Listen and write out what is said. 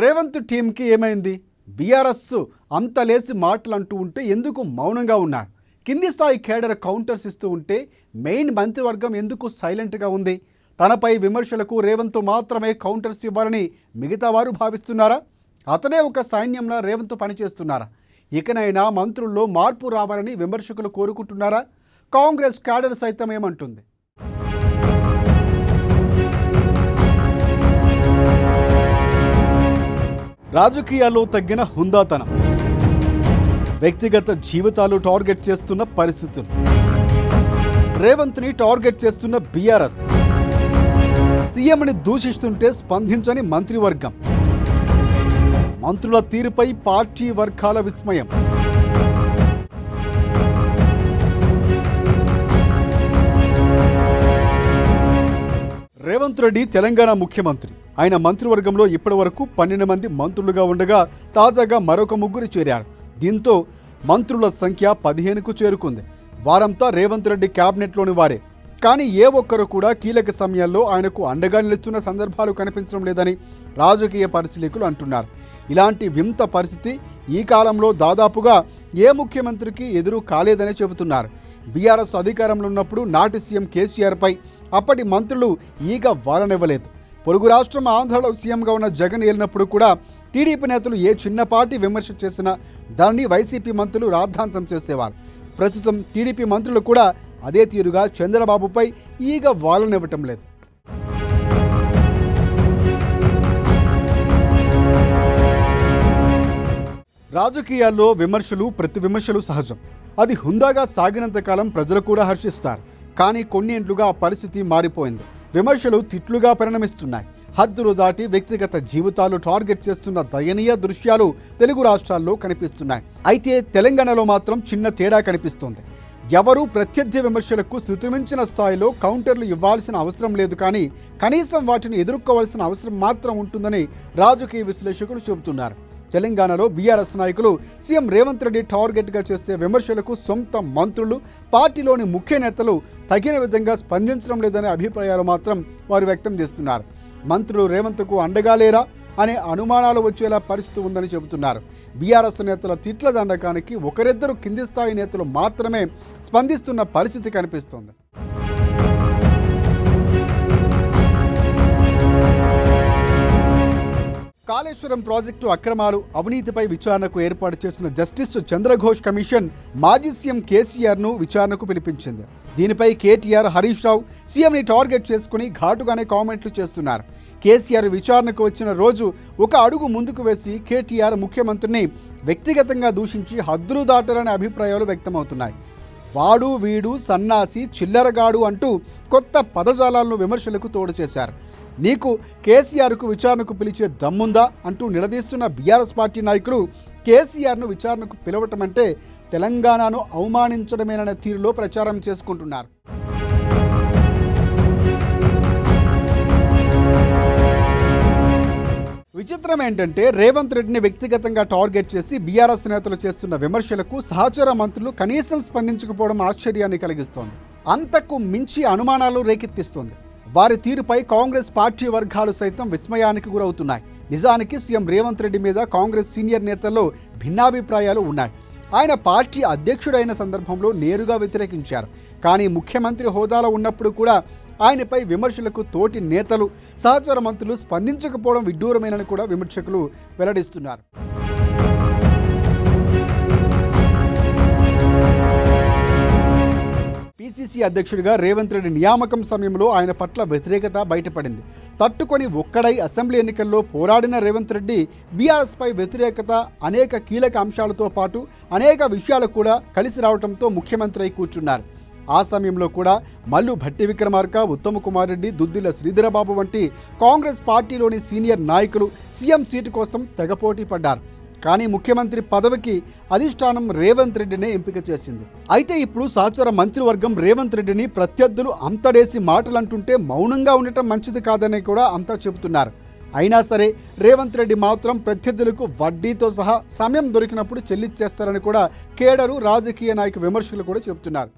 రేవంత్ టీంకి ఏమైంది? బీఆర్ఎస్ అంత లేసి మాటలు అంటూ ఉంటే ఎందుకు మౌనంగా ఉన్నారు? కింది స్థాయి కేడర్ కౌంటర్స్ ఇస్తూ ఉంటే మెయిన్ మంత్రివర్గం ఎందుకు సైలెంట్గా ఉంది? తనపై విమర్శలకు రేవంత్ మాత్రమే కౌంటర్స్ ఇవ్వాలని మిగతా వారు భావిస్తున్నారా? అతనే ఒక సైన్యంలో రేవంత్ పనిచేస్తున్నారా? ఇకనైనా మంత్రుల్లో మార్పు రావాలని విమర్శకులు కోరుకుంటున్నారా? కాంగ్రెస్ కేడర్ సైతం ఏమంటుంది? రాజకీయాల్లో తగ్గిన హుందాతనం, వ్యక్తిగత జీవితాలు టార్గెట్ చేస్తున్న పరిస్థితులు, రేవంత్ని టార్గెట్ చేస్తున్న బీఆర్ఎస్, సీఎంని దూషిస్తుంటే స్పందించని మంత్రివర్గం, మంత్రుల తీరుపై పార్టీ వర్గాల విస్మయం. రేవంత్ రెడ్డి తెలంగాణ ముఖ్యమంత్రి. ఆయన మంత్రివర్గంలో ఇప్పటి వరకు 12 మంది మంత్రులుగా ఉండగా తాజాగా మరొక 3 చేరారు. దీంతో మంత్రుల సంఖ్య 15కు చేరుకుంది. వారంతా రేవంత్ రెడ్డి క్యాబినెట్లోని వారే. కానీ ఏ ఒక్కరు కూడా కీలక సమయాల్లో ఆయనకు అండగా నిలుస్తున్న సందర్భాలు కనిపించడం లేదని రాజకీయ పరిశీలకులు అంటున్నారు. ఇలాంటి వింత పరిస్థితి ఈ కాలంలో దాదాపుగా ఏ ముఖ్యమంత్రికి ఎదురు కాలేదని చెబుతున్నారు. బీఆర్ఎస్ అధికారంలో ఉన్నప్పుడు నాటి సీఎం కేసీఆర్పై అప్పటి మంత్రులు ఈగ వాలనివ్వలేదు. పొరుగు రాష్ట్రం ఆంధ్రలో సీఎంగా ఉన్న జగన్ ఏలినప్పుడు కూడా టీడీపీ నేతలు ఏ చిన్నపాటి విమర్శ చేసినా దాన్ని వైసీపీ మంత్రులు రాద్ధాంతం చేసేవారు. ప్రస్తుతం టీడీపీ మంత్రులు కూడా అదే తీరుగా చంద్రబాబుపై ఈగ వాలనివ్వటం లేదు. రాజకీయాల్లో విమర్శలు, ప్రతి విమర్శలు సహజం. అది హుందాగా సాగినంతకాలం ప్రజలు కూడా హర్షిస్తారు. కానీ కొన్నేంట్లుగా ఆ పరిస్థితి మారిపోయింది. విమర్శలు తిట్లుగా పరిణమిస్తున్నాయి. హద్దులు దాటి వ్యక్తిగత జీవితాలు టార్గెట్ చేస్తున్న దయనీయ దృశ్యాలు తెలుగు రాష్ట్రాల్లో కనిపిస్తున్నాయి. అయితే తెలంగాణలో మాత్రం చిన్న తేడా కనిపిస్తోంది. ఎవరూ ప్రత్యర్థి విమర్శలకు శృతిమించిన స్థాయిలో కౌంటర్లు ఇవ్వాల్సిన అవసరం లేదు, కానీ కనీసం వాటిని ఎదుర్కోవాల్సిన అవసరం మాత్రం ఉంటుందని రాజకీయ విశ్లేషకులు చెబుతున్నారు. తెలంగాణలో బీఆర్ఎస్ నాయకులు సీఎం రేవంత్ రెడ్డి టార్గెట్గా చేసే విమర్శలకు సొంత మంత్రులు, పార్టీలోని ముఖ్య నేతలు తగిన విధంగా స్పందించడం లేదనే అభిప్రాయాలు మాత్రం వారు వ్యక్తం చేస్తున్నారు. మంత్రులు రేవంత్కు అండగా లేరా అనే అనుమానాలు వచ్చేలా పరిస్థితి ఉందని చెబుతున్నారు. బీఆర్ఎస్ నేతల తిట్ల దండకానికి ఒకరిద్దరు కింది స్థాయి నేతలు మాత్రమే స్పందిస్తున్న పరిస్థితి కనిపిస్తోంది. కాళేశ్వరం ప్రాజెక్టు అక్రమాలు, అవినీతిపై విచారణకు ఏర్పాటు చేసిన జస్టిస్ చంద్రఘోష్ కమిషన్ మాజీ సీఎం కేసీఆర్ను విచారణకు పిలిపించింది. దీనిపై కేటీఆర్, హరీష్ రావు సీఎంని టార్గెట్ చేసుకుని ఘాటుగానే కామెంట్లు చేస్తున్నారు. కేసీఆర్ విచారణకు వచ్చిన రోజు ఒక అడుగు ముందుకు వేసి కేటీఆర్ ముఖ్యమంత్రిని వ్యక్తిగతంగా దూషించి హద్దులు దాటారనే అభిప్రాయాలు వ్యక్తమవుతున్నాయి. వాడు, వీడు, సన్నాసి, చిల్లరగాడు అంటూ కొత్త పదజాలాలను విమర్శలకు తోడు చేశారు. నీకు కేసీఆర్కు విచారణకు పిలిచే దమ్ముందా అంటూ నిలదీస్తున్న బీఆర్ఎస్ పార్టీ నాయకులు కేసీఆర్ను విచారణకు పిలవటం అంటే తెలంగాణను అవమానించడమేననే తీరులో ప్రచారం చేసుకుంటున్నారు. విచిత్రం ఏంటంటే రేవంత్ రెడ్డిని వ్యక్తిగతంగా టార్గెట్ చేసి బీఆర్ఎస్ నేతలు చేస్తున్న విమర్శలకు సహచర మంత్రులు కనీసం స్పందించకపోవడం ఆశ్చర్యాన్ని కలిగిస్తోంది. అంతకు మించి అనుమానాలు రేకెత్తిస్తోంది. వారి తీరుపై కాంగ్రెస్ పార్టీ వర్గాలు సైతం విస్మయానికి గురవుతున్నాయి. నిజానికి సీఎం రేవంత్ రెడ్డి మీద కాంగ్రెస్ సీనియర్ నేతల్లో భిన్నాభిప్రాయాలు ఉన్నాయి. ఆయన పార్టీ అధ్యక్షుడైన సందర్భంలో నేరుగా వ్యతిరేకించారు. కానీ ముఖ్యమంత్రి హోదాలో ఉన్నప్పుడు కూడా ఆయనపై విమర్శలకు తోటి నేతలు, సహచర మంత్రులు స్పందించకపోవడం విడ్డూరమేనని కూడా విమర్శకులు వెల్లడిస్తున్నారు. పీసీసీ అధ్యక్షుడిగా రేవంత్ రెడ్డి నియామకం సమయంలో ఆయన పట్ల వ్యతిరేకత బయటపడింది. తట్టుకొని ఒక్కడై అసెంబ్లీ ఎన్నికల్లో పోరాడిన రేవంత్ రెడ్డి బీఆర్ఎస్పై వ్యతిరేకత అనేక కీలక అంశాలతో పాటు అనేక విషయాలు కూడా కలిసి రావడంతో ముఖ్యమంత్రి అయి కూర్చున్నారు. ఆ సమయంలో కూడా మల్లు భట్టి విక్రమార్క, ఉత్తమ్ కుమార్ రెడ్డి, దుద్దిల శ్రీధరబాబు వంటి కాంగ్రెస్ పార్టీలోని సీనియర్ నాయకులు సీఎం సీటు కోసం తెగపోటీ పడ్డారు. కానీ ముఖ్యమంత్రి పదవికి అధిష్టానం రేవంత్ రెడ్డినే ఎంపిక చేసింది. అయితే ఇప్పుడు సహచర మంత్రివర్గం రేవంత్ రెడ్డిని ప్రత్యర్థులు అంతడేసి మాటలంటుంటే మౌనంగా ఉండటం మంచిది కాదని కూడా అంతా చెబుతున్నారు. అయినా సరే రేవంత్ రెడ్డి మాత్రం ప్రత్యర్థులకు వడ్డీతో సహా సమయం దొరికినప్పుడు చెల్లించేస్తారని కూడా కేడరు, రాజకీయ నాయక విమర్శకులు కూడా చెబుతున్నారు.